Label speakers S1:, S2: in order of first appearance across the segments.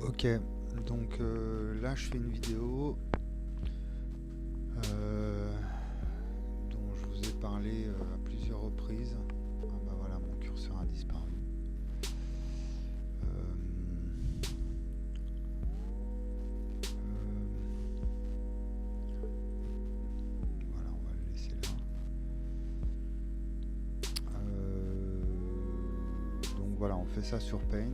S1: Ok, donc là je fais une vidéo euh, dont je vous ai parlé à plusieurs reprises. Ah bah voilà, mon curseur a disparu. Voilà, on va le laisser là. Donc voilà, on fait ça sur Paint.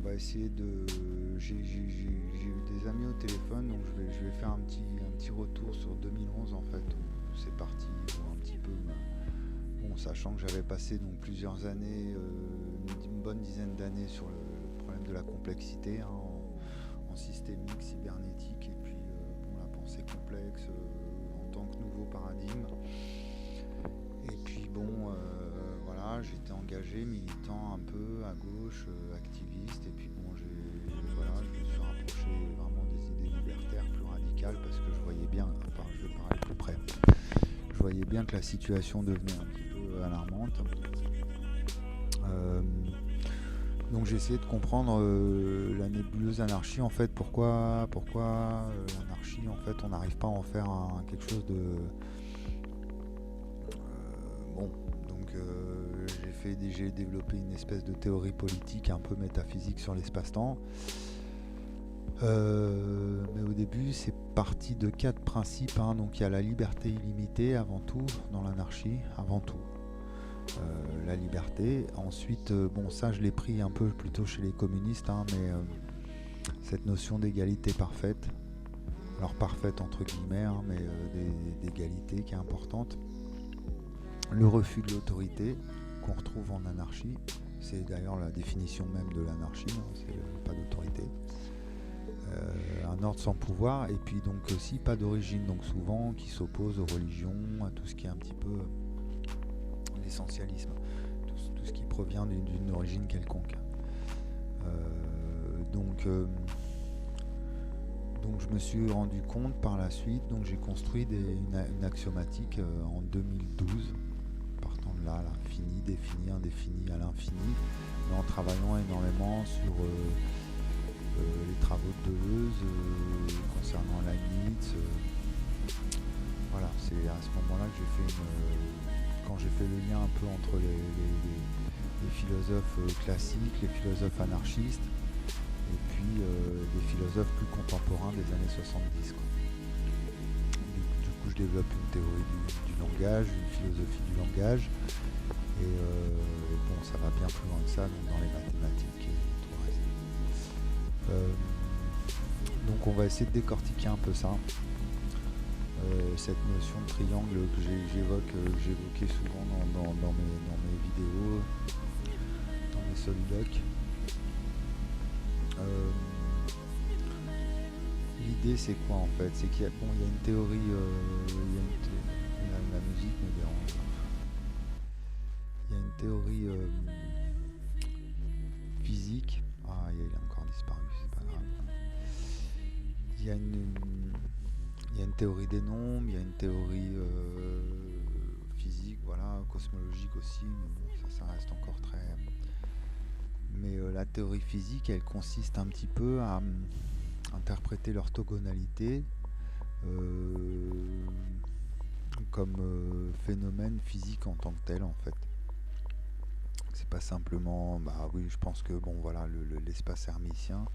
S1: On va essayer de... J'ai eu des amis au téléphone, donc je vais faire un petit retour sur 2011 en fait, où c'est parti, un petit peu... Bon, sachant que j'avais passé donc plusieurs années, une bonne dizaine d'années sur le problème de la complexité en systémique, cybernétique, et puis bon, la pensée complexe en tant que nouveau paradigme. Et puis bon, voilà, j'étais engagé, militant un peu à gauche, activiste, et puis bon, voilà, je me suis rapproché vraiment des idées libertaires plus radicales parce que je voyais bien, enfin je vais parler plus près, je voyais bien que la situation devenait un petit peu alarmante. Donc j'ai essayé de comprendre la nébuleuse anarchie en fait, pourquoi l'anarchie en fait on n'arrive pas à en faire quelque chose de bon. Donc j'ai développé une espèce de théorie politique un peu métaphysique sur l'espace-temps. Mais au début c'est parti de 4 principes, hein. Donc il y a la liberté illimitée avant tout dans l'anarchie, avant tout. La liberté. Ensuite, bon, ça je l'ai pris un peu plutôt chez les communistes, hein, mais cette notion d'égalité parfaite, alors parfaite entre guillemets, hein, mais d'égalité qui est importante. Le refus de l'autorité qu'on retrouve en anarchie, c'est d'ailleurs la définition même de l'anarchie, hein, c'est pas d'autorité. Un ordre sans pouvoir, et puis donc aussi pas d'origine, donc souvent qui s'oppose aux religions, à tout ce qui est un petit peu l'essentialisme, tout ce qui provient d'une origine quelconque. Donc je me suis rendu compte par la suite, donc j'ai construit une axiomatique en 2012, partant de là, l'infini, défini, indéfini à l'infini, mais en travaillant énormément sur les travaux de Deleuze concernant Leibniz. Voilà, c'est à ce moment-là que j'ai fait quand j'ai fait le lien un peu entre les philosophes classiques, les philosophes anarchistes, et puis des philosophes plus contemporains des années 70. Quoi. Du coup, je développe une théorie du langage, une philosophie du langage, et bon, ça va bien plus loin que ça, donc dans les mathématiques et tout le reste. Donc on va essayer de décortiquer un peu ça. Cette notion de triangle que j'évoquais souvent dans mes vidéos, dans mes soliloques. L'idée c'est quoi en fait? C'est qu'il y a une théorie, la musique me dérange. Il y a une théorie physique. Ah, il a encore disparu, c'est pas grave. Il y a une théorie des nombres, il y a une théorie physique, voilà, cosmologique aussi, mais bon, ça reste encore très... Mais la théorie physique, elle consiste un petit peu à interpréter l'orthogonalité comme phénomène physique en tant que tel, en fait. C'est pas simplement... Bah oui, je pense que, bon, voilà, l'espace hermitien,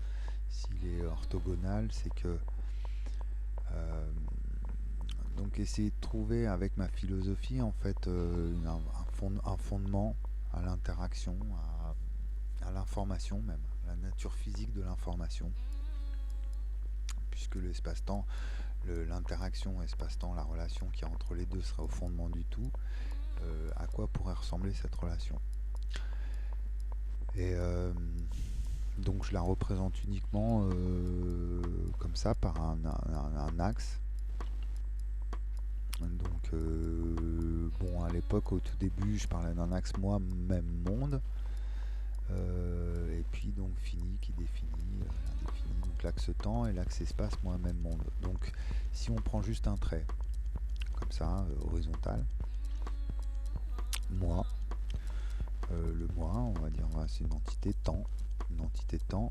S1: s'il est orthogonal, c'est que... donc essayer de trouver avec ma philosophie en fait un fondement à l'interaction, à l'information même, à la nature physique de l'information, puisque l'espace-temps, l'interaction espace-temps, la relation qui est entre les deux sera au fondement du tout. À quoi pourrait ressembler cette relation? Et donc je la représente uniquement comme ça par un axe. Donc bon, à l'époque, au tout début, je parlais d'un axe moi même monde, et puis donc fini qui définit l'indéfini, donc l'axe temps et l'axe espace moi même monde. Donc si on prend juste un trait comme ça horizontal, moi, le moi, on va dire, voilà, c'est une entité temps. Une entité temps.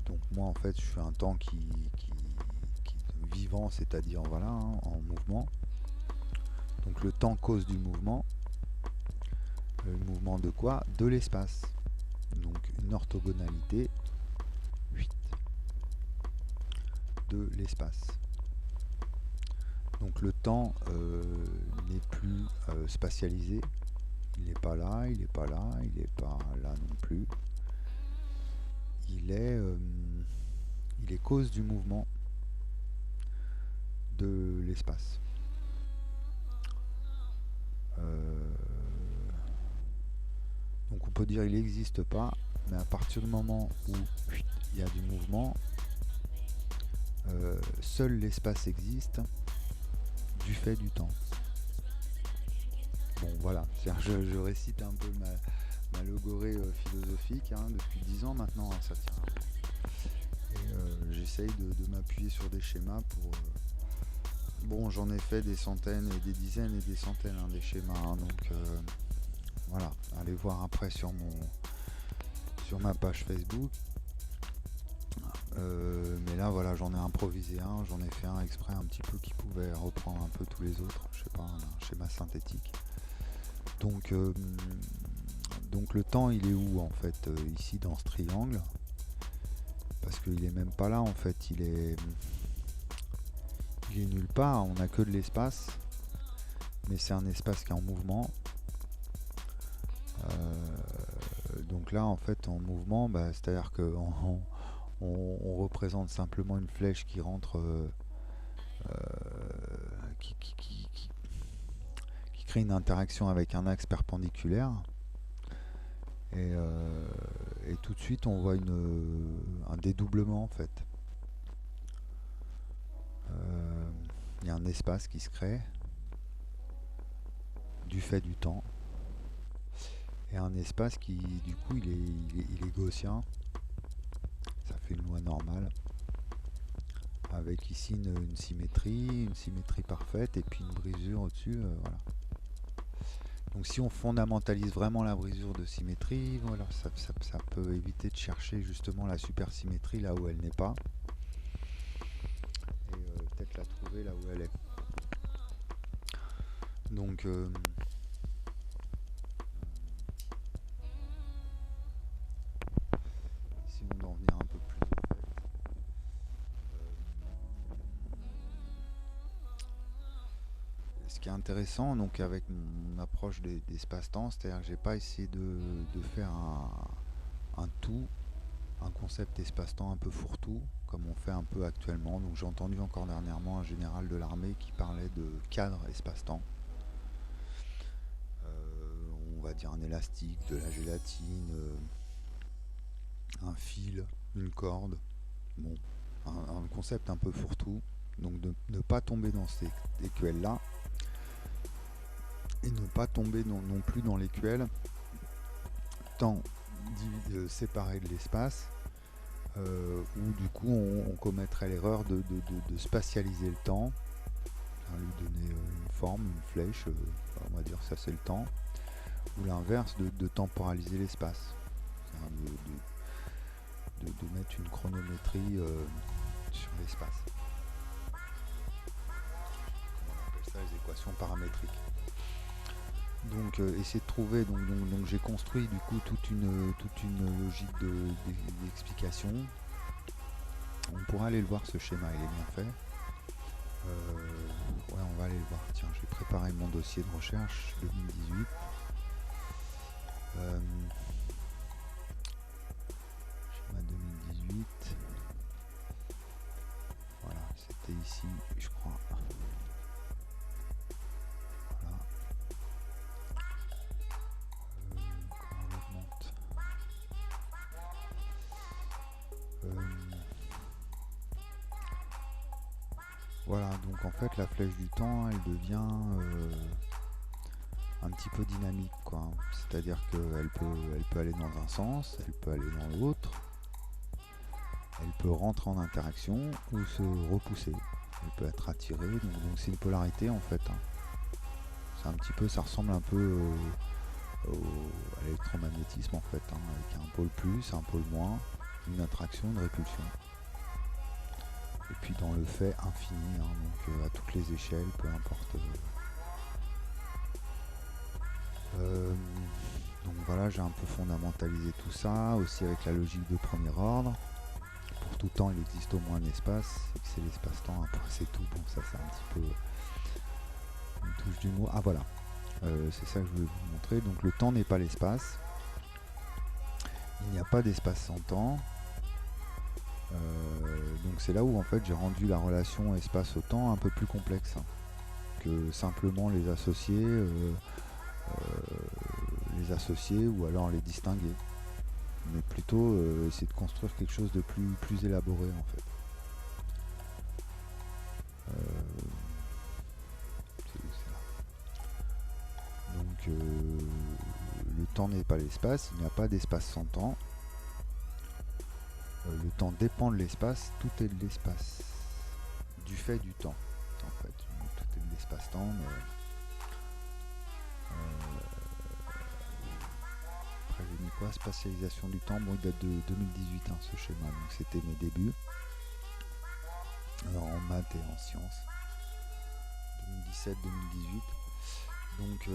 S1: Donc moi en fait je suis un temps qui est vivant, c'est-à-dire voilà, hein, en mouvement. Donc le temps cause du mouvement. Le mouvement de quoi? De l'espace. Donc une orthogonalité 8 de l'espace. Donc le temps n'est plus spatialisé. Il n'est pas là, il n'est pas là, il n'est pas là non plus. Il est cause du mouvement de l'espace. Donc on peut dire il n'existe pas, mais à partir du moment où il y a du mouvement, seul l'espace existe du fait du temps. Bon voilà, je récite un peu ma logorée philosophique hein, depuis 10 ans maintenant, hein, ça tient. Et j'essaye de m'appuyer sur des schémas pour... bon, j'en ai fait des centaines et des dizaines et des centaines hein, des schémas, hein, donc voilà, allez voir après sur ma page Facebook. Mais là voilà, j'en ai improvisé un, j'en ai fait un exprès un petit peu qui pouvait reprendre un peu tous les autres, je sais pas, un schéma synthétique. Donc le temps il est où en fait ici dans ce triangle? Parce qu'il est même pas là en fait, il est nulle part, on n'a que de l'espace, mais c'est un espace qui est en mouvement. Donc là en fait en mouvement, bah, c'est à dire que on représente simplement une flèche qui rentre qui crée une interaction avec un axe perpendiculaire et tout de suite on voit un dédoublement en fait. Il y a un espace qui se crée du fait du temps et un espace qui du coup il est gaussien. Ça fait une loi normale avec ici une symétrie parfaite et puis une brisure au-dessus, voilà. Donc si on fondamentalise vraiment la brisure de symétrie, voilà, ça peut éviter de chercher justement la supersymétrie là où elle n'est pas et peut-être la trouver là où elle est. Donc essayons d'en venir un peu plus au fait. Ce qui est intéressant donc avec mon approche des espaces-temps, c'est-à-dire que j'ai pas essayé de faire un tout, un concept espace-temps un peu fourre-tout, comme on fait un peu actuellement. Donc j'ai entendu encore dernièrement un général de l'armée qui parlait de cadre espace-temps. On va dire un élastique, de la gélatine, un fil, une corde. Bon, un concept un peu fourre-tout. Donc de ne pas tomber dans ces écuelles-là. Et ne pas tomber non plus dans l'écuelle temps séparé de l'espace où du coup on commettrait l'erreur de spatialiser le temps, hein, lui donner une forme, une flèche, on va dire ça c'est le temps, ou l'inverse de temporaliser l'espace, de mettre une chronométrie sur l'espace. On appelle ça les équations paramétriques. Donc essayer de trouver, donc j'ai construit du coup toute une logique d'explication. On pourra aller le voir, ce schéma il est bien fait. Ouais, on va aller le voir. Tiens, j'ai préparé mon dossier de recherche 2018. Schéma 2018. Voilà, c'était ici, je crois. Voilà, donc en fait la flèche du temps elle devient un petit peu dynamique quoi. C'est-à-dire qu'elle peut aller dans un sens, elle peut aller dans l'autre, elle peut rentrer en interaction ou se repousser. Elle peut être attirée, donc c'est une polarité en fait. Hein. C'est un petit peu, ça ressemble un peu à l'électromagnétisme en fait, hein, avec un pôle plus, un pôle moins, une attraction, une répulsion. Et puis dans le fait infini, hein, donc à toutes les échelles, peu importe. Donc voilà, j'ai un peu fondamentalisé tout ça, aussi avec la logique de premier ordre. Pour tout temps, il existe au moins un espace, et que c'est l'espace-temps, c'est tout. Bon, ça c'est un petit peu une touche d'humour. Ah voilà, c'est ça que je voulais vous montrer. Donc le temps n'est pas l'espace. Il n'y a pas d'espace sans temps. Donc c'est là où en fait j'ai rendu la relation espace au temps un peu plus complexe, hein, que simplement les associer ou alors les distinguer, mais plutôt essayer de construire quelque chose de plus élaboré en fait. Donc le temps n'est pas l'espace, il n'y a pas d'espace sans temps. Le temps dépend de l'espace, tout est de l'espace, du fait du temps en fait. Tout est de l'espace-temps, mais après j'ai mis quoi, spatialisation du temps. Bon, il date de 2018 hein, ce schéma, donc c'était mes débuts. Alors en maths et en sciences, 2017-2018. Donc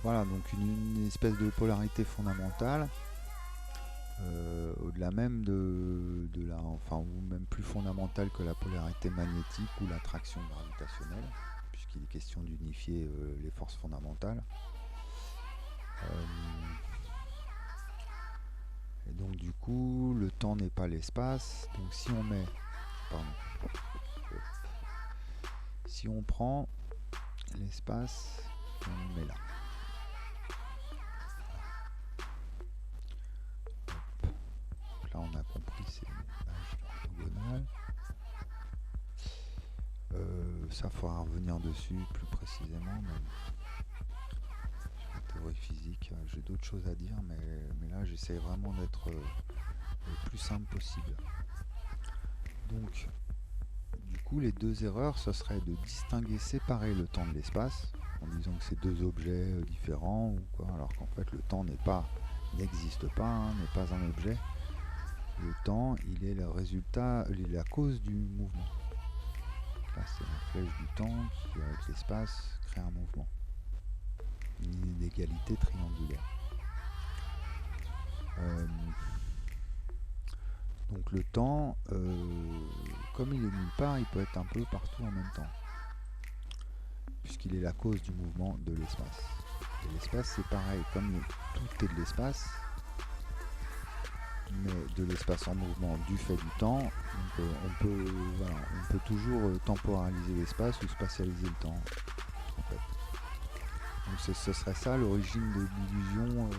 S1: voilà, donc une espèce de polarité fondamentale, au-delà même de la, enfin, ou même plus fondamentale que la polarité magnétique ou l'attraction gravitationnelle, puisqu'il est question d'unifier les forces fondamentales. Et donc du coup, le temps n'est pas l'espace. Donc si on met, si on prend l'espace, on le met là. Là on a compris, c'est l'image orthogonale. Ça faudra revenir dessus plus précisément, mais sur la théorie physique, j'ai d'autres choses à dire, mais là j'essaie vraiment d'être le plus simple possible. Donc du coup les deux erreurs, ce serait de distinguer, séparer le temps de l'espace, en disant que c'est deux objets différents ou quoi, alors qu'en fait le temps n'existe pas, hein, n'est pas un objet. Le temps, il est le résultat, il est la cause du mouvement. Là, c'est la flèche du temps qui, avec l'espace, crée un mouvement. Une inégalité triangulaire. Donc le temps, comme il est nulle part, il peut être un peu partout en même temps, puisqu'il est la cause du mouvement de l'espace. Et l'espace, c'est pareil, comme tout est de l'espace, mais de l'espace en mouvement du fait du temps, donc, on peut toujours temporaliser l'espace ou spatialiser le temps en fait. Donc ce serait ça l'origine de l'illusion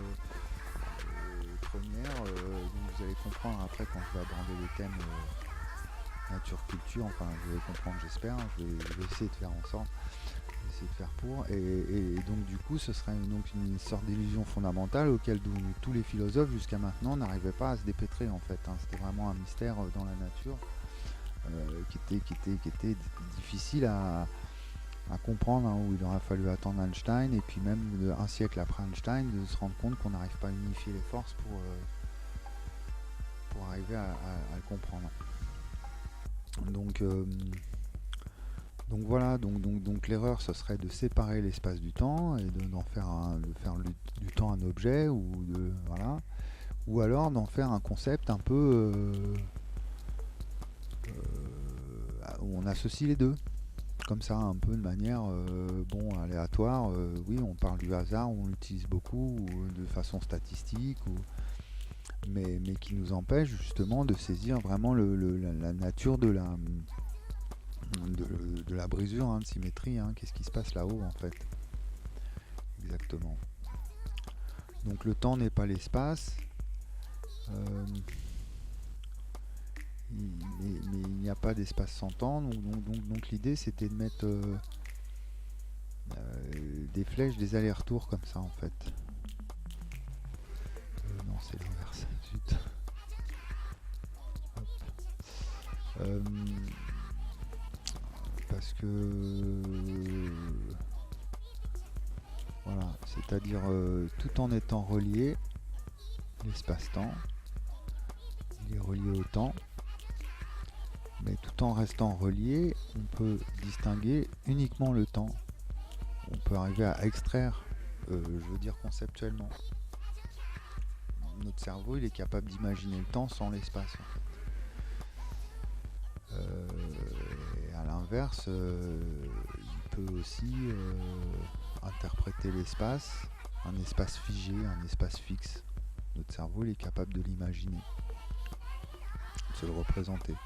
S1: première, donc vous allez comprendre après quand je vais aborder les thèmes nature culture, enfin vous allez comprendre j'espère, je vais essayer de faire en sorte, essayer de faire pour, et donc du coup ce serait donc une sorte d'illusion fondamentale auquel tous les philosophes jusqu'à maintenant n'arrivaient pas à se dépêtrer en fait, hein. C'était vraiment un mystère dans la nature qui était difficile à comprendre, hein, où il aurait fallu attendre Einstein et puis même un siècle après Einstein de se rendre compte qu'on n'arrive pas à unifier les forces pour arriver à le comprendre. Donc voilà, donc l'erreur ce serait de séparer l'espace du temps et de faire du temps un objet ou alors d'en faire un concept un peu où on associe les deux, comme ça un peu de manière aléatoire. Oui, on parle du hasard, on l'utilise beaucoup ou de façon statistique mais qui nous empêche justement de saisir vraiment la nature de la brisure, hein, de symétrie, hein. Qu'est-ce qui se passe là-haut en fait exactement. Donc le temps n'est pas l'espace, mais il n'y a pas d'espace sans temps, donc l'idée c'était de mettre des flèches, des allers-retours comme ça en fait. Non, c'est l'inverse, zut. Parce que c'est-à-dire tout en étant relié, l'espace-temps, il est relié au temps, mais tout en restant relié, on peut distinguer uniquement le temps. On peut arriver à extraire, je veux dire conceptuellement. Notre cerveau, il est capable d'imaginer le temps sans l'espace, en fait. Et à l'inverse, il peut aussi interpréter l'espace, un espace figé, un espace fixe. Notre cerveau, il est capable de l'imaginer, de se le représenter.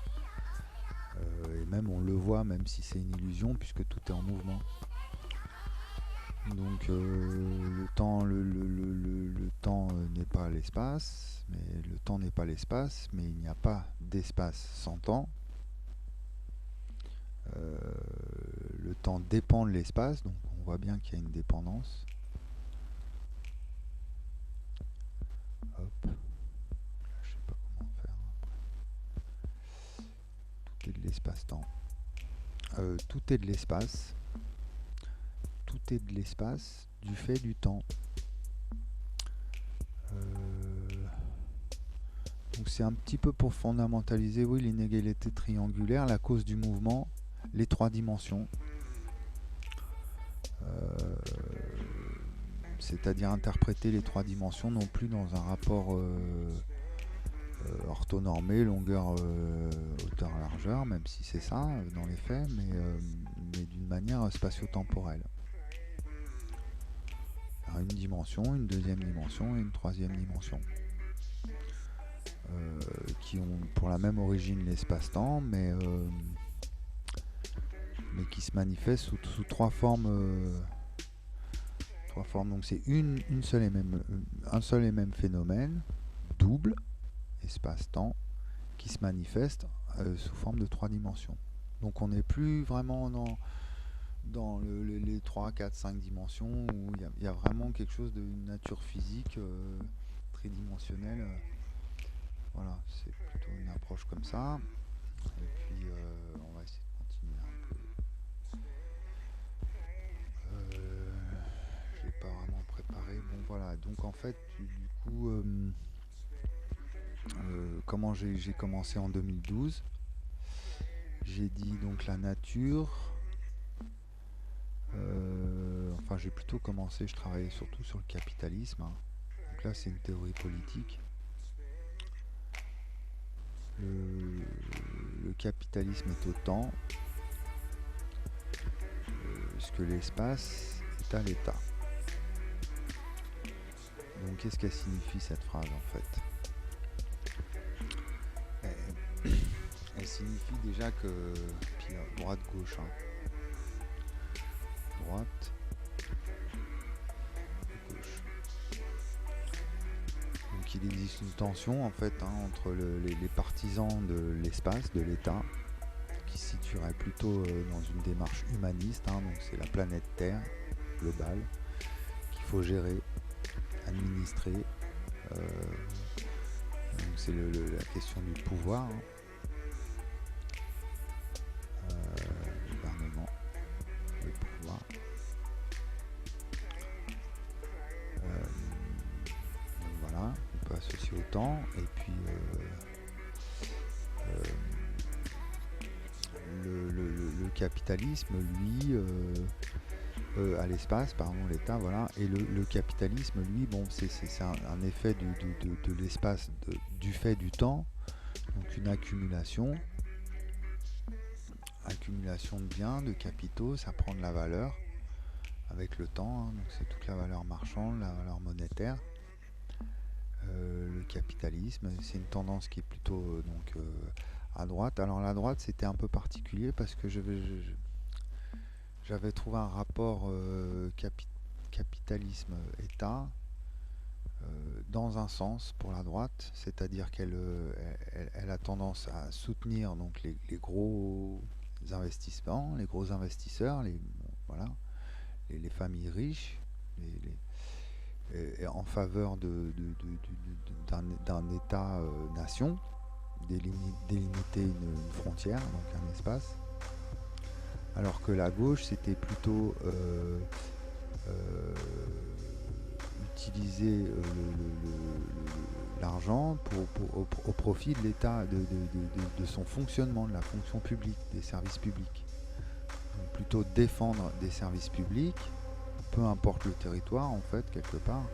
S1: Et même on le voit, même si c'est une illusion, puisque tout est en mouvement. Donc le temps, le temps n'est pas l'espace, mais le temps n'est pas l'espace, mais il n'y a pas d'espace sans temps. Le temps dépend de l'espace, donc on voit bien qu'il y a une dépendance. Hop. Là, je sais pas comment faire après. Tout est de l'espace-temps. Tout est de l'espace. Tout est de l'espace du fait du temps. Donc c'est un petit peu pour fondamentaliser, oui, l'inégalité triangulaire, la cause du mouvement, les trois dimensions. C'est-à-dire interpréter les trois dimensions non plus dans un rapport orthonormé, longueur, hauteur, largeur, même si c'est ça dans les faits, mais d'une manière spatio-temporelle. Alors, une dimension, une deuxième dimension et une troisième dimension. Qui ont pour la même origine l'espace-temps, mais qui se manifestent sous trois formes. Donc c'est un seul et même phénomène, double, espace-temps, qui se manifeste sous forme de trois dimensions. Donc on n'est plus vraiment dans les 3, 4, 5 dimensions où il y a vraiment quelque chose de nature physique tridimensionnelle. Voilà, c'est plutôt une approche comme ça. Et puis on va essayer de continuer un peu. Je l'ai pas vraiment préparé. Bon voilà, donc en fait, du coup, comment j'ai commencé en 2012. J'ai dit donc la nature. Enfin, j'ai plutôt commencé, je travaillais surtout sur le capitalisme. Hein. Donc là, c'est une théorie politique. Le capitalisme est au temps, ce que l'espace est à l'état. Donc qu'est-ce qu'elle signifie cette phrase en fait? Elle signifie déjà que puis droite-gauche, hein. Droite, gauche. Donc il existe une tension en fait entre les partisans de l'espace, de l'état, qui se situerait plutôt dans une démarche humaniste, hein, donc c'est la planète Terre globale qu'il faut gérer, administrer. Donc c'est la question du pouvoir, hein. Le gouvernement, le pouvoir. Donc voilà, on peut associer au temps et puis le capitalisme, lui, à l'espace, pardon, l'État, voilà, et le capitalisme, lui, bon, c'est un effet de l'espace, du fait du temps, donc une accumulation de biens, de capitaux, ça prend de la valeur avec le temps, hein, donc c'est toute la valeur marchande, la valeur monétaire. Le capitalisme, c'est une tendance qui est plutôt à droite. Alors la droite, c'était un peu particulier parce que j'avais trouvé un rapport capitalisme-État dans un sens pour la droite, c'est-à-dire qu'elle elle a tendance à soutenir donc les gros investissements, les gros investisseurs, voilà, les familles riches, en faveur d'un État-nation, délimiter une frontière, donc un espace, alors que la gauche c'était plutôt utiliser l'argent au profit de l'État, de son fonctionnement, de la fonction publique, des services publics. Donc plutôt défendre des services publics, peu importe le territoire en fait, quelque part,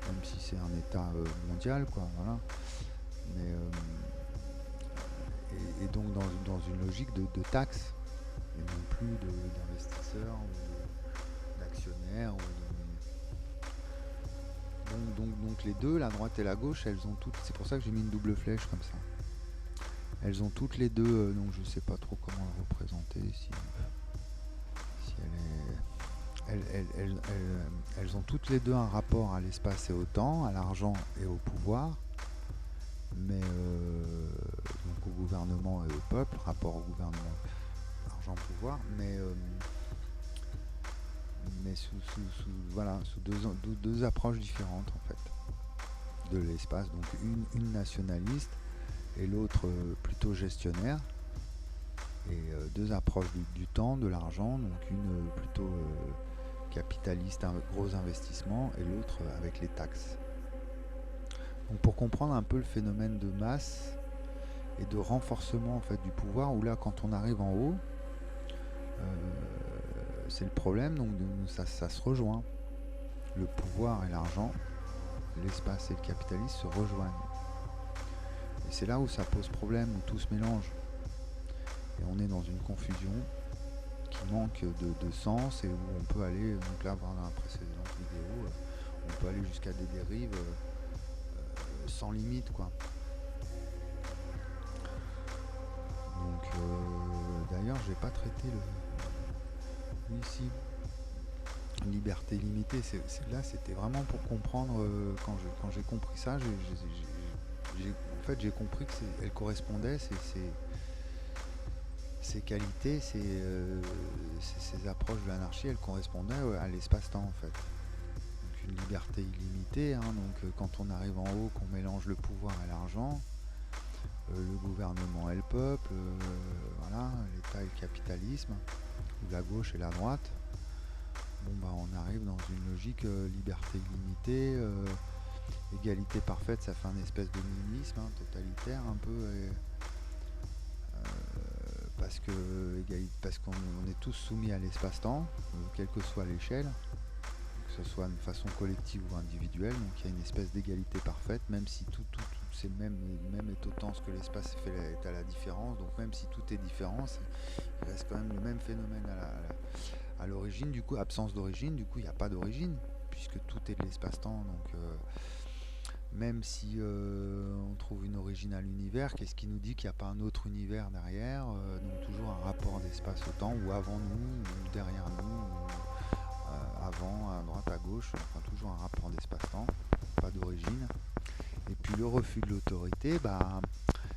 S1: même si c'est un État mondial, quoi, voilà. Mais, et donc dans une logique de taxes, et non plus d'investisseurs ou d'actionnaires. Donc les deux, la droite et la gauche, elles ont toutes. C'est pour ça que j'ai mis une double flèche comme ça. Elles ont toutes les deux, donc je sais pas trop comment la représenter, si elles ont toutes les deux un rapport à l'espace et au temps, à l'argent et au pouvoir, mais donc au gouvernement et au peuple, rapport au gouvernement, argent, pouvoir, mais sous deux approches différentes en fait de l'espace, donc une nationaliste et l'autre plutôt gestionnaire, et deux approches du temps, de l'argent, donc une plutôt capitaliste, un gros investissement, et l'autre avec les taxes. Donc pour comprendre un peu le phénomène de masse et de renforcement en fait du pouvoir, où là quand on arrive en haut, c'est le problème, donc ça se rejoint. Le pouvoir et l'argent, l'espace et le capitalisme se rejoignent. Et c'est là où ça pose problème, où tout se mélange. Et on est dans une confusion qui manque de sens, et où on peut aller, donc là dans la précédente vidéo, on peut aller jusqu'à des dérives sans limite, quoi. Donc d'ailleurs j'ai pas traité ici liberté limitée, là c'était vraiment pour comprendre, quand j'ai compris ça, en fait j'ai compris que elle correspondait, ces qualités, ces approches de l'anarchie, elles correspondaient à l'espace-temps en fait. Donc une liberté illimitée, hein, donc quand on arrive en haut, qu'on mélange le pouvoir et l'argent, le gouvernement et le peuple, voilà, l'État et le capitalisme, ou la gauche et la droite, on arrive dans une logique liberté illimitée, égalité parfaite, ça fait un espèce de nihilisme, hein, totalitaire un peu, parce qu'on est tous soumis à l'espace-temps, quelle que soit l'échelle, que ce soit de façon collective ou individuelle, donc il y a une espèce d'égalité parfaite, même si tout c'est même est autant ce que l'espace est à la différence, donc même si tout est différent, il reste quand même le même phénomène à l'origine, du coup absence d'origine, du coup il n'y a pas d'origine, puisque tout est de l'espace-temps, donc même si on trouve une origine à l'univers, qu'est-ce qui nous dit qu'il n'y a pas un autre univers derrière, donc toujours un rapport d'espace au temps, ou avant nous, ou derrière nous, ou avant, à droite, à gauche, enfin toujours un rapport d'espace-temps, pas d'origine. Et puis le refus de l'autorité,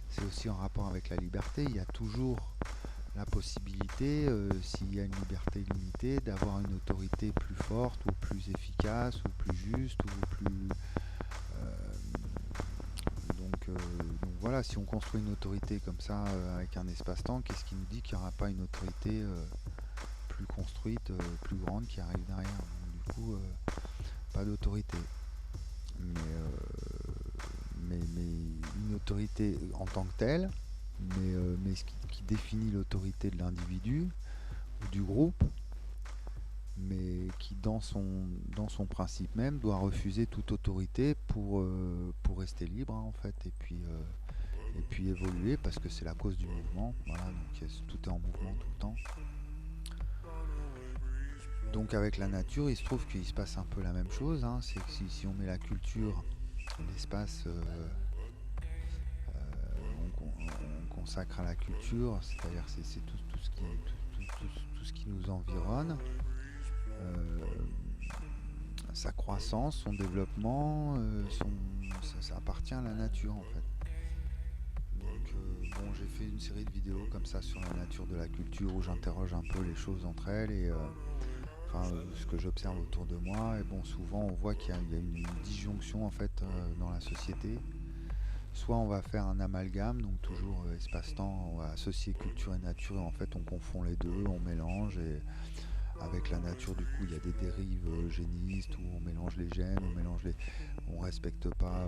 S1: c'est aussi en rapport avec la liberté. Il y a toujours la possibilité, s'il y a une liberté limitée, d'avoir une autorité plus forte ou plus efficace ou plus juste ou plus... donc voilà, si on construit une autorité comme ça avec un espace-temps, qu'est-ce qui nous dit qu'il n'y aura pas une autorité plus construite, plus grande qui arrive derrière? Donc, du coup, pas d'autorité. Mais une autorité en tant que telle, mais ce qui définit l'autorité de l'individu ou du groupe, mais qui dans son principe même doit refuser toute autorité pour rester libre, hein, en fait, et puis évoluer, parce que c'est la cause du mouvement, voilà, donc tout est en mouvement tout le temps. Donc avec la nature, il se trouve qu'il se passe un peu la même chose, hein, c'est que si on met la culture, l'espace, on consacre à la culture, c'est-à-dire c'est tout ce qui nous environne, sa croissance, son développement, ça appartient à la nature en fait. Donc j'ai fait une série de vidéos comme ça sur la nature de la culture, où j'interroge un peu les choses entre elles, et ce que j'observe autour de moi, et souvent on voit qu'il y a une disjonction en fait dans la société. Soit on va faire un amalgame, donc toujours espace-temps, on va associer culture et nature, et en fait on confond les deux, on mélange, et avec la nature, du coup il y a des dérives génistes où on mélange les gènes, on respecte pas,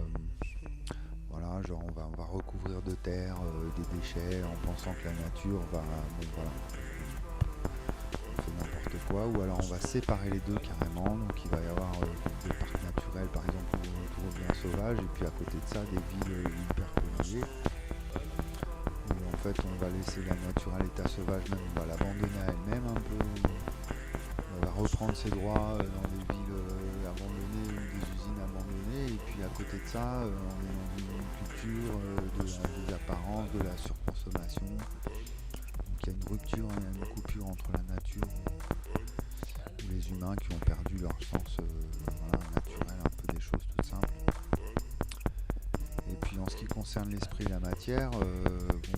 S1: voilà, genre on va recouvrir de terre des déchets en pensant que la nature va, bon voilà, on fait n'importe quoi, ou alors on va séparer les deux carrément, donc il va y avoir des parcs naturels par exemple où tout revient sauvage, et puis à côté de ça des villes hyper polluées, où en fait on va laisser la nature à l'état sauvage, même on va l'abandonner à elle-même un peu, on va reprendre ses droits dans des villes abandonnées ou des usines abandonnées, et puis à côté de ça on est dans une culture des apparences, de la surconsommation. Donc il y a une rupture, il y a une coupure entre la nature et les humains qui ont perdu leur sens voilà, naturel, un peu des choses toutes simples. Et puis en ce qui concerne l'esprit et la matière, bon,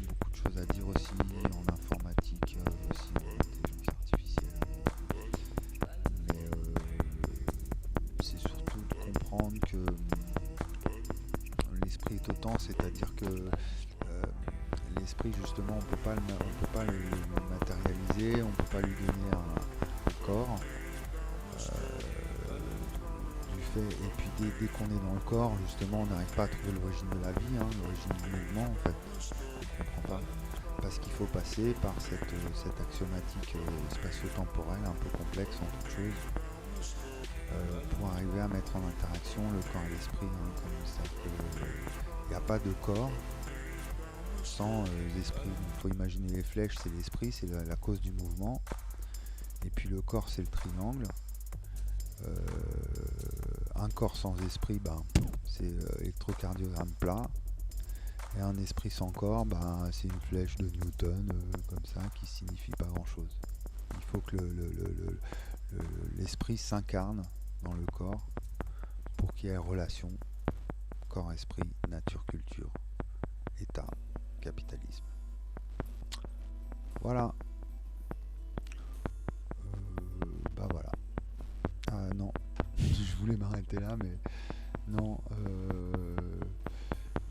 S1: beaucoup de choses à dire aussi en informatique, aussi en intelligence artificielle. Mais c'est surtout de comprendre que l'esprit est autant, c'est-à-dire que l'esprit justement on peut pas le matérialiser, on peut pas lui donner un corps. Et puis dès qu'on est dans le corps, justement, on n'arrive pas à trouver l'origine de la vie, l'origine du mouvement, en fait. On ne comprend pas. Parce qu'il faut passer par cette axiomatique spatio-temporelle un peu complexe en toute chose, pour arriver à mettre en interaction le corps et l'esprit. Il n'y a pas de corps sans l'esprit. Il faut imaginer les flèches, c'est l'esprit, c'est la cause du mouvement. Et puis le corps, c'est le triangle. Un corps sans esprit, c'est électrocardiogramme plat. Et un esprit sans corps, c'est une flèche de Newton, comme ça, qui signifie pas grand chose. Il faut que l'esprit s'incarne dans le corps pour qu'il y ait relation corps-esprit, nature-culture, État, capitalisme. Voilà. Voilà. Ah non, je voulais m'arrêter là, mais non.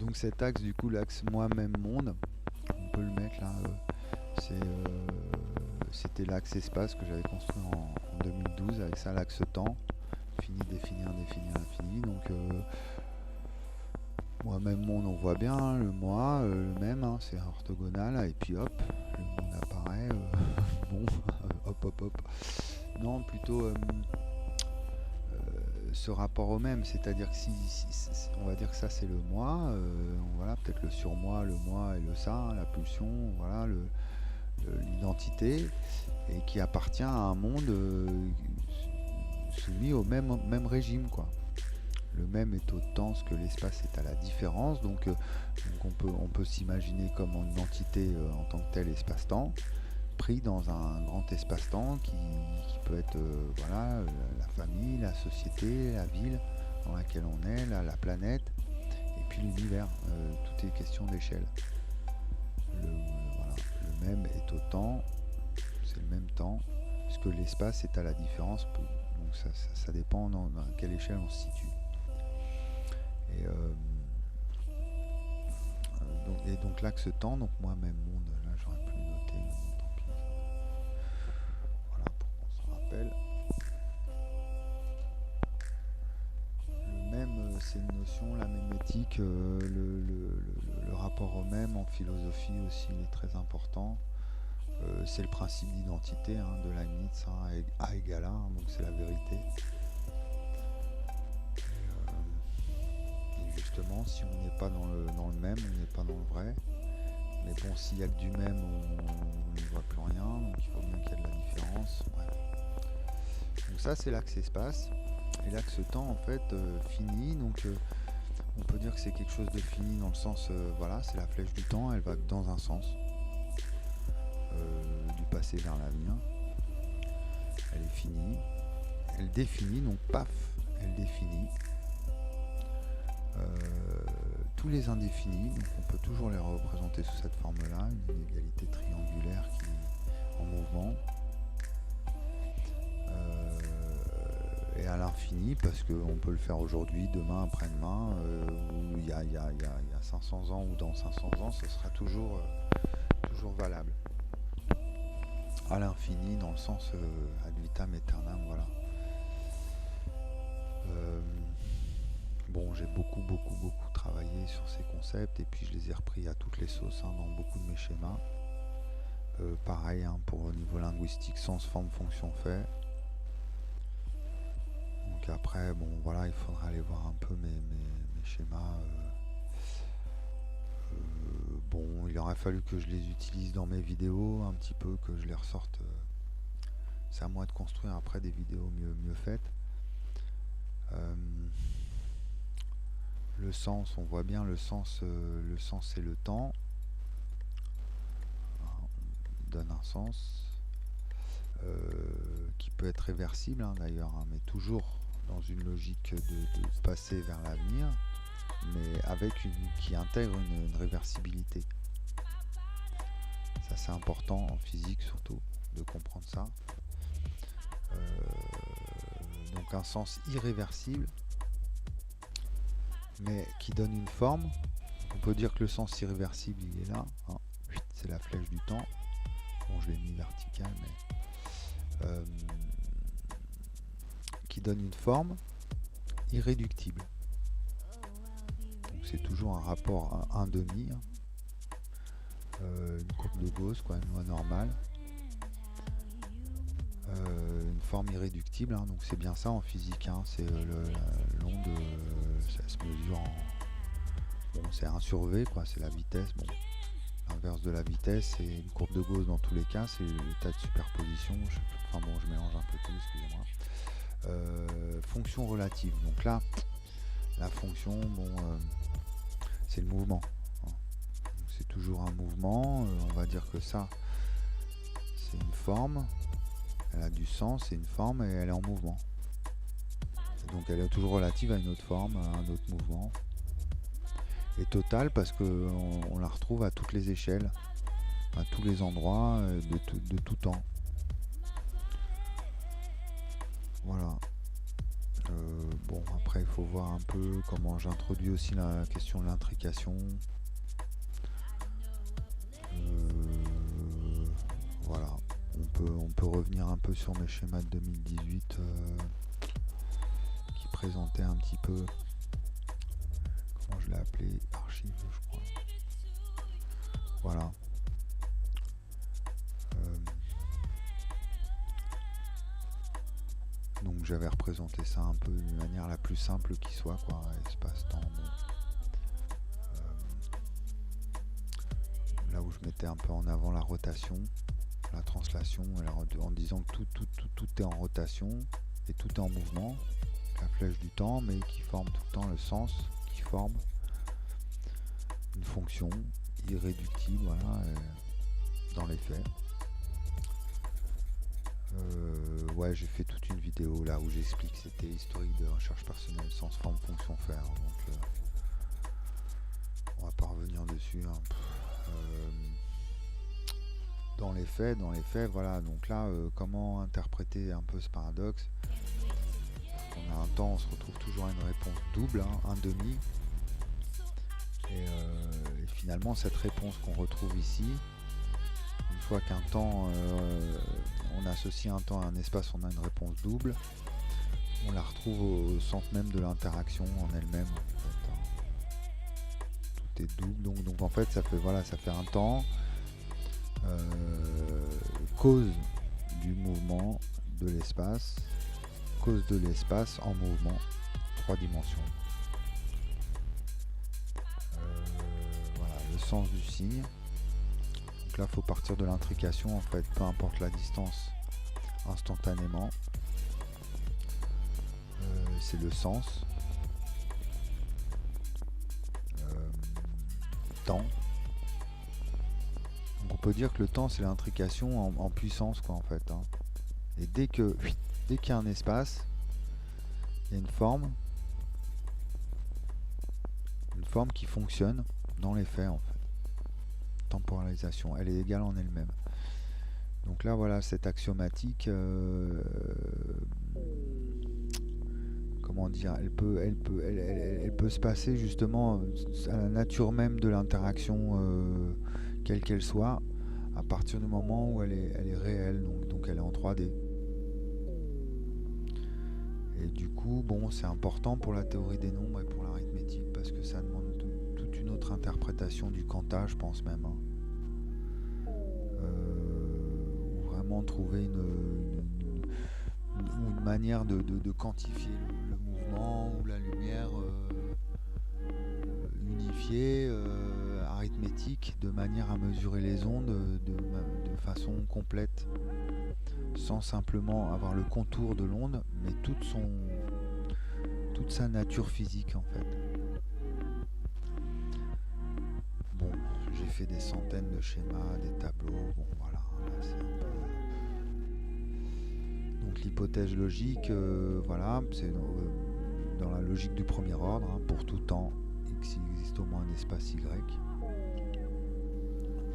S1: Donc cet axe, du coup, l'axe moi-même monde, on peut le mettre là. C'était l'axe espace que j'avais construit en 2012, avec ça l'axe temps, fini, défini, indéfini, infini. Donc moi-même monde, on voit bien le moi, le même, c'est orthogonal, et puis hop, le monde apparaît. Bon, hop. Non, plutôt ce rapport au même, c'est-à-dire que si on va dire que ça c'est le moi, voilà, peut-être le surmoi, le moi et le ça, la pulsion, voilà, l'identité, et qui appartient à un monde soumis au même régime, quoi. Le même est autant ce que l'espace est à la différence, donc on peut s'imaginer comme une entité en tant que tel espace-temps, pris dans un grand espace-temps qui peut être voilà, la famille, la société, la ville dans laquelle on est, la planète, et puis l'univers. Tout est question d'échelle. Voilà, le même est au temps, c'est le même temps, puisque l'espace est à la différence, donc ça dépend dans quelle échelle on se situe. Et donc l'axe temps, donc moi-même monde, là j'aurais pu le noter, mais tant pis. Voilà, pour qu'on s'en rappelle. Le même, c'est une notion, la mémétique, le rapport au même en philosophie aussi, il est très important. C'est le principe d'identité de Leibniz, A égale 1, donc c'est la vérité. Et justement, si on n'est pas dans le même, on n'est pas dans le vrai. Mais bon, s'il y a que du même, on n'y voit plus rien, donc il faut bien qu'il y ait de la différence. Bref. Donc ça, c'est l'axe espace. Et l'axe temps, en fait, fini. Donc on peut dire que c'est quelque chose de fini dans le sens, voilà, c'est la flèche du temps, elle va dans un sens. Du passé vers l'avenir. Elle est finie. Elle définit, donc paf, elle définit. Tous les indéfinis, donc on peut toujours les représenter sous cette forme-là, une inégalité triangulaire qui est en mouvement. Et à l'infini, parce qu'on peut le faire aujourd'hui, demain, après-demain, ou il y a 500 ans ou dans 500 ans, ce sera toujours valable. à l'infini, dans le sens ad vitam aeternam, voilà. Bon, j'ai beaucoup travaillé sur ces concepts et puis je les ai repris à toutes les sauces dans beaucoup de mes schémas. Pareil pour au niveau linguistique, sens, forme, fonction, fait. Donc après, bon voilà, il faudra aller voir un peu mes schémas. Bon, il aurait fallu que je les utilise dans mes vidéos un petit peu, que je les ressorte. C'est à moi de construire après des vidéos mieux faites. Le sens, on voit bien le sens c'est le temps. On donne un sens qui peut être réversible d'ailleurs, mais toujours dans une logique de passer vers l'avenir, mais avec qui intègre une réversibilité. Ça c'est important en physique surtout de comprendre ça. Donc un sens irréversible, mais qui donne une forme. On peut dire que le sens irréversible il est là, c'est la flèche du temps. Bon, je l'ai mis vertical, mais qui donne une forme irréductible. Donc c'est toujours un rapport à 1/2, une courbe de Gauss, une loi normale, une forme irréductible, donc c'est bien ça en physique, c'est l'onde, ça se mesure en... Bon, c'est 1/v, c'est la vitesse. Bon, l'inverse de la vitesse, c'est une courbe de Gauss dans tous les cas, c'est l'état de superposition. Je mélange un peu tout, excusez-moi. Fonction relative. Donc là, la fonction, c'est le mouvement. C'est toujours un mouvement. On va dire que ça, c'est une forme. Elle a du sens, c'est une forme et elle est en mouvement. Et donc elle est toujours relative à une autre forme, à un autre mouvement. Et totale parce qu'on la retrouve à toutes les échelles, à tous les endroits, de tout temps. Voilà. Bon, après il faut voir un peu comment j'introduis aussi la question de l'intrication. Voilà. On peut revenir un peu sur mes schémas de 2018 qui présentaient un petit peu, comment je l'ai appelé, archive je crois. Voilà. Donc j'avais représenté ça un peu d'une manière la plus simple qui soit, espace-temps. Là où je mettais un peu en avant la rotation, la translation, en disant que tout est en rotation et tout est en mouvement, la flèche du temps, mais qui forme tout le temps le sens, qui forme une fonction irréductible, voilà, dans les faits. Ouais, j'ai fait toute une vidéo là où j'explique, c'était historique de recherche personnelle, sens, forme, fonction, faire. Donc on va pas revenir dessus. Dans les faits, voilà. Donc là, comment interpréter un peu ce paradoxe? On a un temps, on se retrouve toujours à une réponse double, 1/2. Et finalement, cette réponse qu'on retrouve ici, une fois qu'un temps, on associe un temps à un espace, on a une réponse double, on la retrouve au centre même de l'interaction en elle-même. Tout est double, donc en fait ça fait un temps, cause du mouvement de l'espace, cause de l'espace en mouvement, 3 dimensions. Voilà, le sens du signe. Donc là, il faut partir de l'intrication, en fait, peu importe la distance, instantanément. C'est le sens. Temps. Donc on peut dire que le temps, c'est l'intrication en puissance, en fait. Et dès qu'il y a un espace, il y a une forme qui fonctionne dans les faits, en fait. Temporalisation, elle est égale en elle-même. Donc là, voilà, cette axiomatique, comment dire, elle peut se passer justement à la nature même de l'interaction, quelle qu'elle soit, à partir du moment où elle est réelle. 3D. Et du coup, bon, c'est important pour la théorie des nombres et pour l'arithmétique parce que ça demande toute une autre interprétation du quanta, je pense même. Ou vraiment trouver une manière de quantifier le mouvement ou la lumière unifiée, arithmétique, de manière à mesurer les ondes de façon complète, sans simplement avoir le contour de l'onde, mais toute sa nature physique en fait. Bon, j'ai fait des centaines de schémas, des tableaux, bon voilà, là c'est un peu... Donc l'hypothèse logique, voilà, c'est dans la logique du premier ordre, hein, pour tout temps, x il existe au moins un espace y. Donc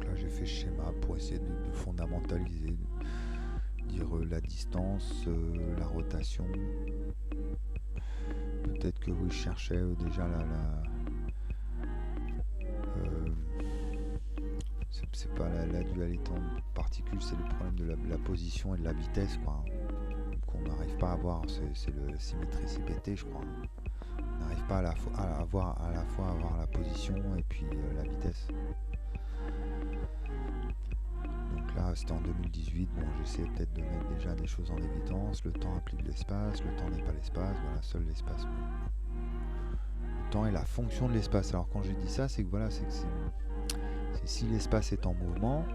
S1: là j'ai fait ce schéma pour essayer de fondamentaliser, dire la distance, la rotation. Peut-être que vous cherchez déjà c'est pas la dualité en particules, c'est le problème de la position et de la vitesse, quoi. Qu'on n'arrive pas à voir, c'est la symétrie CPT, je crois. On n'arrive pas à la fois à avoir la position et puis la vitesse. Donc là, c'était en 2018. Bon, j'essaie peut-être de mettre déjà des choses en évidence. Le temps implique l'espace, le temps n'est pas l'espace. Voilà, seul l'espace. Le temps est la fonction de l'espace. Alors quand j'ai dit ça, c'est que voilà, c'est si l'espace est en mouvement,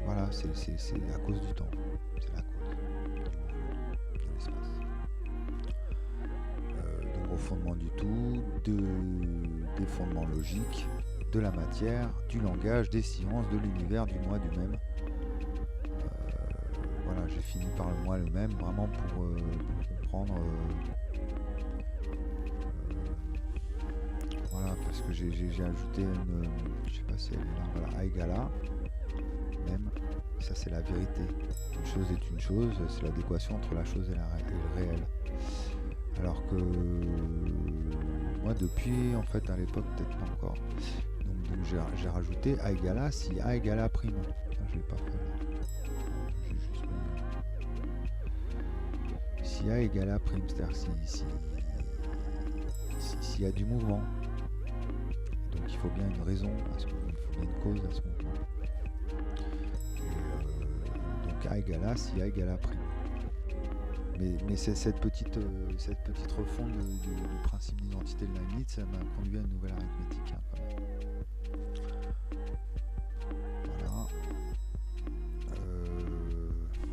S1: voilà, c'est à cause du temps. C'est la cause de l'espace. Donc au fondement du tout, des fondements logiques, de la matière, du langage, des sciences, de l'univers, du moi, du même. Voilà, j'ai fini par le moi, le même, vraiment pour comprendre. Voilà, parce que j'ai ajouté une, je sais pas si elle est là, voilà, A égale A, même, ça c'est la vérité. Une chose est une chose, c'est l'adéquation entre la chose et le réel. Alors que moi depuis, en fait à l'époque peut-être pas encore, donc j'ai rajouté A égale A si A égale A prime. Ça je l'ai pas fait là. J'ai juste mis... Si A égale A prime, c'est-à-dire s'il y a du mouvement. Donc il faut bien une raison à ce mouvement, il faut bien une cause à ce mouvement. Et donc A égale A si A égale A prime. Mais c'est cette petite refonte du principe d'identité de Leibniz, ça m'a conduit à une nouvelle arithmétique. Hein, voilà.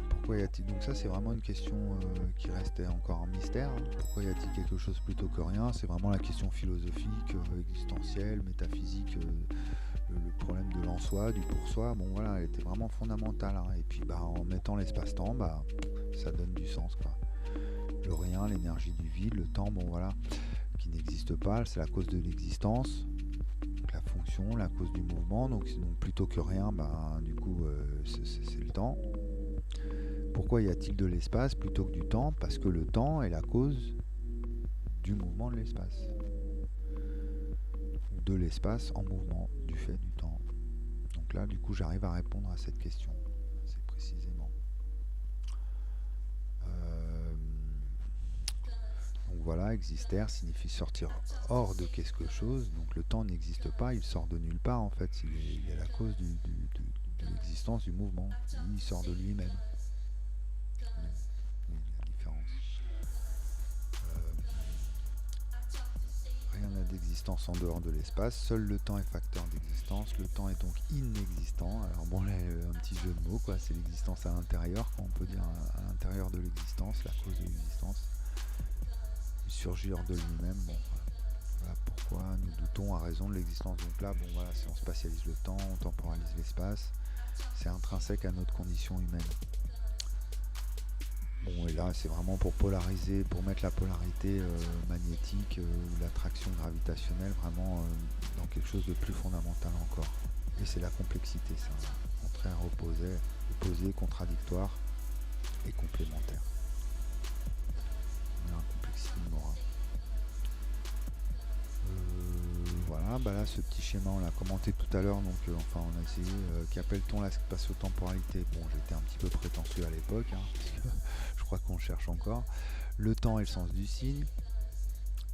S1: Pourquoi y a-t-il... Donc ça c'est vraiment une question qui restait encore un mystère. Hein. Pourquoi y a-t-il quelque chose plutôt que rien? C'est vraiment la question philosophique, existentielle, métaphysique, le problème de l'en-soi, du pour-soi. Bon voilà, elle était vraiment fondamentale. Hein. Et puis en mettant l'espace-temps, ça donne du sens, quoi. Le rien, l'énergie du vide, le temps, bon voilà, qui n'existe pas, c'est la cause de l'existence. Donc la fonction, la cause du mouvement. Donc plutôt que rien, du coup c'est le temps. Pourquoi y a-t-il de l'espace plutôt que du temps? Parce que le temps est la cause du mouvement de l'espace. De l'espace en mouvement, du fait du temps. Donc là, du coup, j'arrive à répondre à cette question, assez précisément. Donc voilà, exister signifie sortir hors de quelque chose. Donc le temps n'existe pas, il sort de nulle part en fait. Il est la cause de l'existence du mouvement. Il sort de lui-même. La différence. Rien n'a d'existence en dehors de l'espace. Seul le temps est facteur d'existence. Le temps est donc inexistant. Alors bon, là, un petit jeu de mots, quoi. C'est l'existence à l'intérieur, quoi. On peut dire à l'intérieur de l'existence, la cause de l'existence. Surgir de lui-même, bon, voilà pourquoi nous doutons à raison de l'existence. Donc là, bon voilà, si on spatialise le temps, on temporalise l'espace, c'est intrinsèque à notre condition humaine. Bon, et là, c'est vraiment pour polariser, pour mettre la polarité magnétique ou l'attraction gravitationnelle vraiment dans quelque chose de plus fondamental encore. Et c'est la complexité, ça, contraire, opposé, contradictoire et complémentaire. Complexité morale. voilà, bah là ce petit schéma on l'a commenté tout à l'heure, donc enfin on a essayé, qu'appelle-t-on la spatio-temporalité? Bon, j'étais un petit peu prétentieux à l'époque, hein, parce que je crois qu'on cherche encore. Le temps est le sens du signe,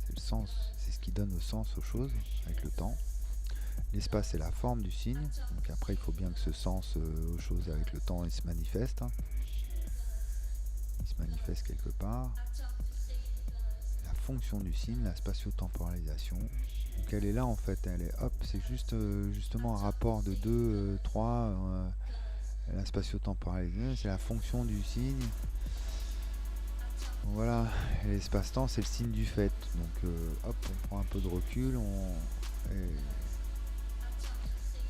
S1: c'est le sens, c'est ce qui donne le sens aux choses avec le temps. L'espace c'est la forme du signe, donc après il faut bien que ce sens aux choses avec le temps il se manifeste, hein. Il se manifeste quelque part. La fonction du signe, la spatio-temporalisation. Donc elle est là en fait, elle est hop, c'est juste justement un rapport de 2, 3, la spatio-temporalisation, c'est la fonction du signe. Donc voilà, et l'espace-temps c'est le signe du fait. Donc hop, on prend un peu de recul,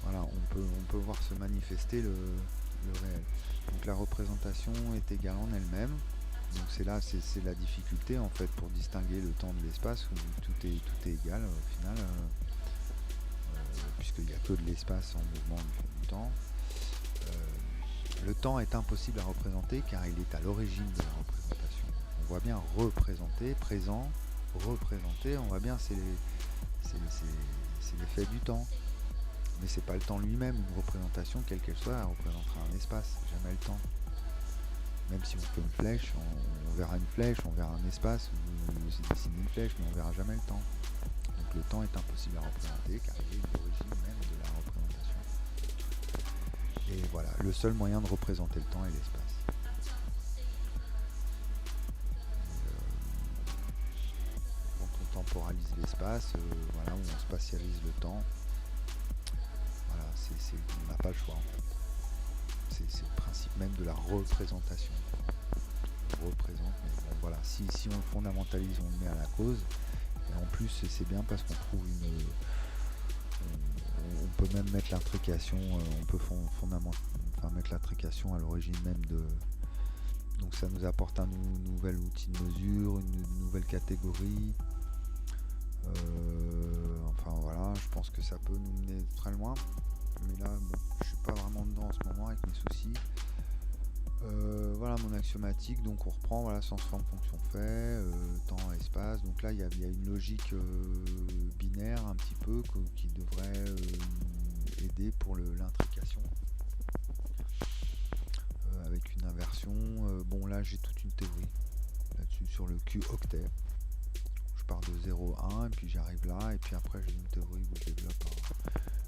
S1: voilà, on peut voir se manifester le réel. Donc la représentation est égale en elle-même. Donc c'est là, c'est la difficulté en fait pour distinguer le temps de l'espace où tout est égal au final, puisqu'il n'y a que de l'espace en mouvement du temps. Le temps est impossible à représenter car il est à l'origine de la représentation. On voit bien représenter, présent, représenter, on voit bien c'est l'effet du temps. Mais c'est pas le temps lui-même, une représentation, quelle qu'elle soit, elle représentera un espace, jamais le temps. Même si on fait une flèche, on verra une flèche, on verra un espace, ou c'est dessiner une flèche, mais on verra jamais le temps. Donc le temps est impossible à représenter car il est l'origine même de la représentation. Et voilà, le seul moyen de représenter le temps est l'espace. Quand on temporalise l'espace, voilà, où on spatialise le temps, voilà, on n'a pas le choix en fait. C'est le principe même de la représentation. On représente, mais bon, voilà, si on le fondamentalise, on le met à la cause. Et en plus, c'est bien parce qu'on trouve on peut même mettre l'intrication, on peut mettre l'intrication à l'origine même de. Donc ça nous apporte un nouvel outil de mesure, une nouvelle catégorie. Enfin voilà, je pense que ça peut nous mener très loin. Mais là, bon, je suis pas vraiment dedans en ce moment avec mes soucis. Voilà mon axiomatique, donc on reprend, voilà, sens, forme, fonction, fait, temps, espace. Donc là il y a une logique binaire un petit peu qui devrait aider pour l'intrication avec une inversion. Bon là j'ai toute une théorie là-dessus sur le Q octet. Je pars de 0 à 1 et puis j'arrive là et puis après j'ai une théorie où je développe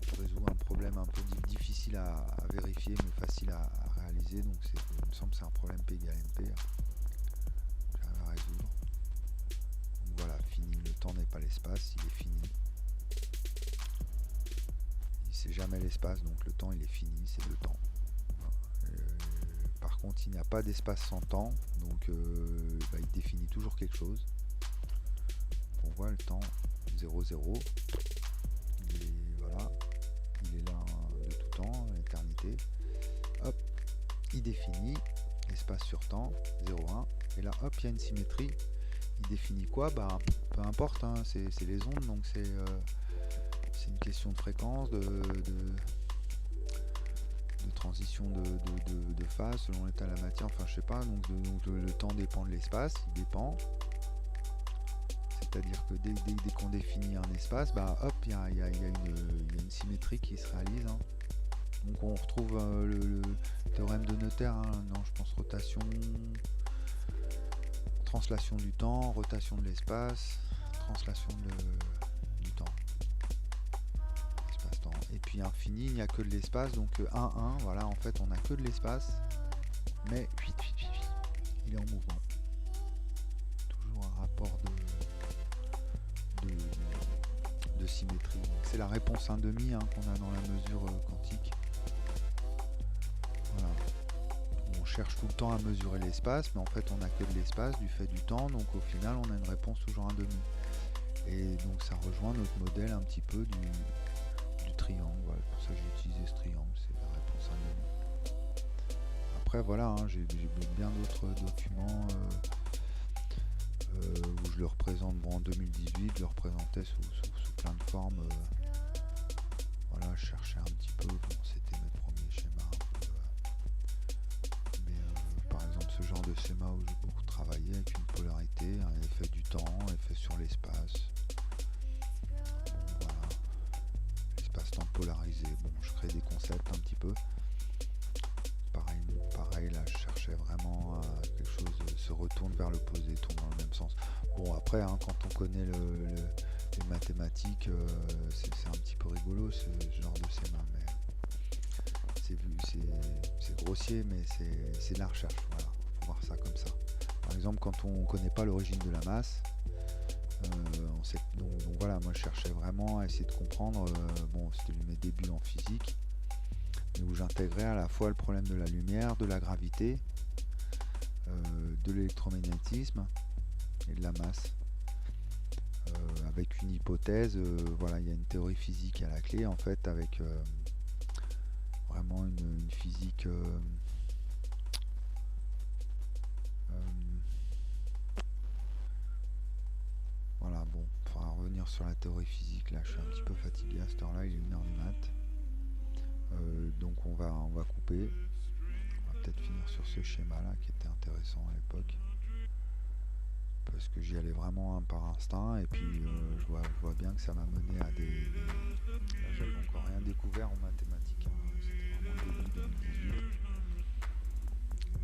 S1: je résous un problème un peu difficile à vérifier mais facile à réaliser, donc il me semble que c'est un problème P égale MP, j'arrive à résoudre. Donc voilà, fini, le temps n'est pas l'espace, il est fini. C'est jamais l'espace, donc le temps il est fini, c'est le temps. Par contre il n'y a pas d'espace sans temps, donc il définit toujours quelque chose. On voit le temps 0, 0, voilà, il est là de tout temps, l'éternité. Hop, il définit l'espace sur temps, 0, 1, et là hop, il y a une symétrie. Il définit quoi? Bah peu importe, hein, c'est les ondes, donc c'est une question de fréquence, de transition de phase selon l'état de la matière, enfin je sais pas, donc le temps dépend de l'espace, il dépend. C'est-à-dire que dès qu'on définit un espace, bah hop, il y a une symétrie qui se réalise, hein. Donc on retrouve le théorème de Noether, hein. Non, je pense rotation, translation du temps, rotation de l'espace, translation du temps, espace-temps. Et puis infini, il n'y a que de l'espace, donc 1, 1, voilà, en fait on n'a que de l'espace, mais il est en mouvement. Toujours un rapport de symétrie. C'est la réponse 1,5 qu'on a dans la mesure quantique. Voilà. On cherche tout le temps à mesurer l'espace, mais en fait on n'a que de l'espace du fait du temps, donc au final on a une réponse toujours 1,5. Et donc ça rejoint notre modèle un petit peu du triangle. Voilà, pour ça j'ai utilisé ce triangle, c'est la réponse 1,5. Après voilà, hein, j'ai bien d'autres documents où je le représente. Bon, en 2018 je le représentais sous plein de formes. Voilà, je cherchais un petit peu, bon, c'était mes premiers schémas mais par exemple ce genre de schéma où j'ai beaucoup travaillé avec une polarité, un effet du temps, un effet sur l'espace. Bon, voilà. retourne vers l'opposé, tourne dans le même sens. Bon, après, hein, quand on connaît les mathématiques, c'est un petit peu rigolo ce genre de schéma, mais c'est grossier, mais c'est de la recherche, voilà, faut voir ça comme ça. Par exemple, quand on ne connaît pas l'origine de la masse, donc voilà, moi je cherchais vraiment à essayer de comprendre, bon, c'était mes débuts en physique, où j'intégrais à la fois le problème de la lumière, de la gravité, de l'électromagnétisme et de la masse, avec une hypothèse. Voilà, il y a une théorie physique à la clé en fait, avec vraiment une physique voilà, bon, il faudra revenir sur la théorie physique. Là je suis un petit peu fatigué à cette heure là, il est 1h du mat. Donc on va couper. On va peut-être finir sur ce schéma là qui était intéressant à l'époque, parce que j'y allais vraiment par instinct, et puis je vois bien que ça m'a mené à des... Là j'avais encore rien découvert en mathématiques, hein. C'était vraiment le début 2018.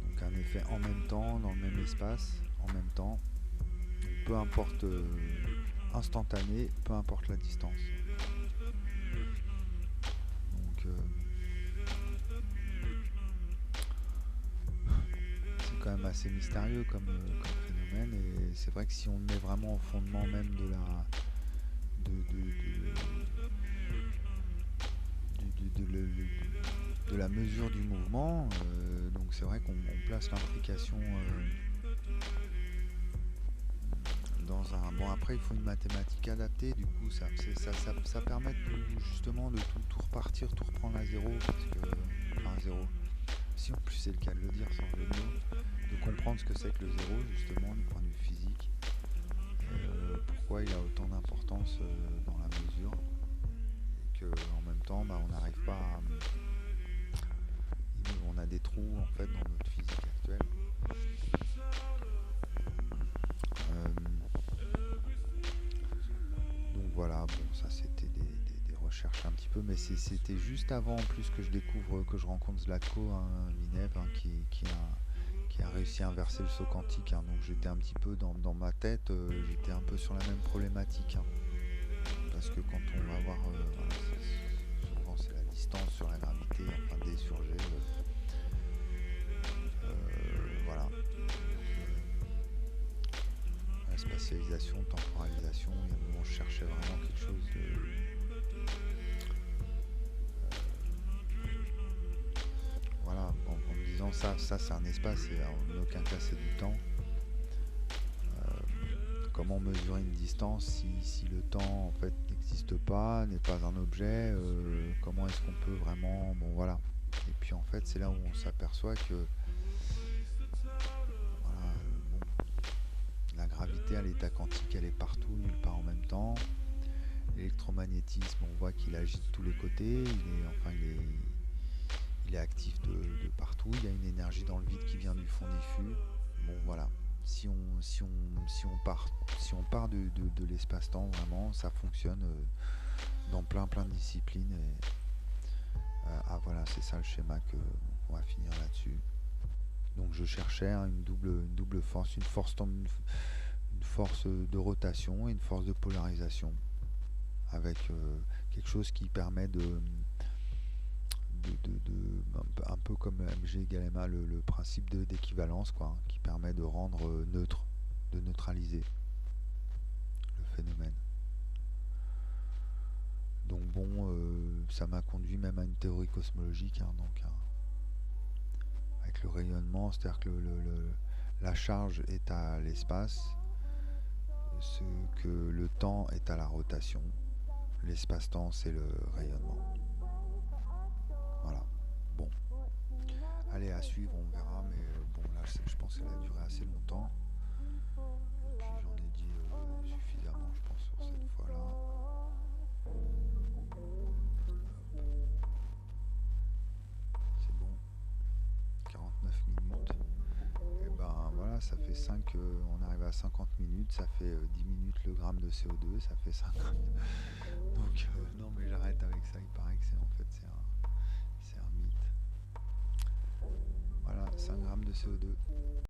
S1: Donc un effet en même temps, dans le même espace, en même temps. Donc, peu importe instantané, peu importe la distance. Donc c'est quand même assez mystérieux comme phénomène, et c'est vrai que si on le met vraiment au fondement même de la mesure du mouvement, donc c'est vrai qu'on place l'implication dans un... Bon, après il faut une mathématique adaptée, du coup ça permet justement de tout repartir, tout reprendre à zéro, parce que... Enfin zéro, si en plus c'est le cas de le dire sans jeu de mots, de comprendre ce que c'est que le zéro justement du point de vue physique, pourquoi il a autant d'importance dans la mesure, et que en même temps on n'arrive pas à... On a des trous en fait dans notre physique actuelle. Donc voilà, bon, ça c'était des recherches un petit peu, mais c'était juste avant en plus que je découvre, que je rencontre Zlatko, hein, Minev, hein, qui a réussi à inverser le saut quantique, hein. Donc j'étais un petit peu dans ma tête, j'étais un peu sur la même problématique, hein. Parce que quand on va voir, voilà, souvent c'est la distance sur la gravité, enfin D sur G, voilà. La spatialisation, temporalisation, il y a un moment je cherchais vraiment quelque chose de... Voilà, en me disant ça c'est un espace et en aucun cas c'est du temps. Comment mesurer une distance si le temps en fait n'existe pas, n'est pas un objet, comment est-ce qu'on peut vraiment... Bon voilà. Et puis en fait c'est là où on s'aperçoit que voilà, bon, la gravité à l'état quantique elle est partout, nulle part en même temps. L'électromagnétisme on voit qu'il agit de tous les côtés, il est actif de partout, il y a une énergie dans le vide qui vient du fond diffus. Bon voilà. Si on part de l'espace-temps, vraiment, ça fonctionne dans plein de disciplines. Et, voilà, c'est ça le schéma on va finir là-dessus. Donc je cherchais une double force, une force de rotation et une force de polarisation, avec quelque chose qui permet un peu comme MG égale MA, le principe d'équivalence, quoi, hein, qui permet de rendre neutre, de neutraliser le phénomène. Donc bon, ça m'a conduit même à une théorie cosmologique, hein, donc, hein, avec le rayonnement, c'est-à-dire que la charge est à l'espace, ce que le temps est à la rotation, l'espace-temps c'est le rayonnement. Voilà. Bon. Allez, à suivre, on verra, mais bon, là, je pense qu'elle a duré assez longtemps. Et puis, j'en ai dit suffisamment, je pense, sur cette fois-là. C'est bon. 49 minutes. Et ben, voilà, ça fait 5, on arrive à 50 minutes, ça fait 10 minutes le gramme de CO2, ça fait 5 grammes. Donc, non, mais j'arrête avec ça, il paraît que c'est un mythe. Voilà, 5 grammes de CO2.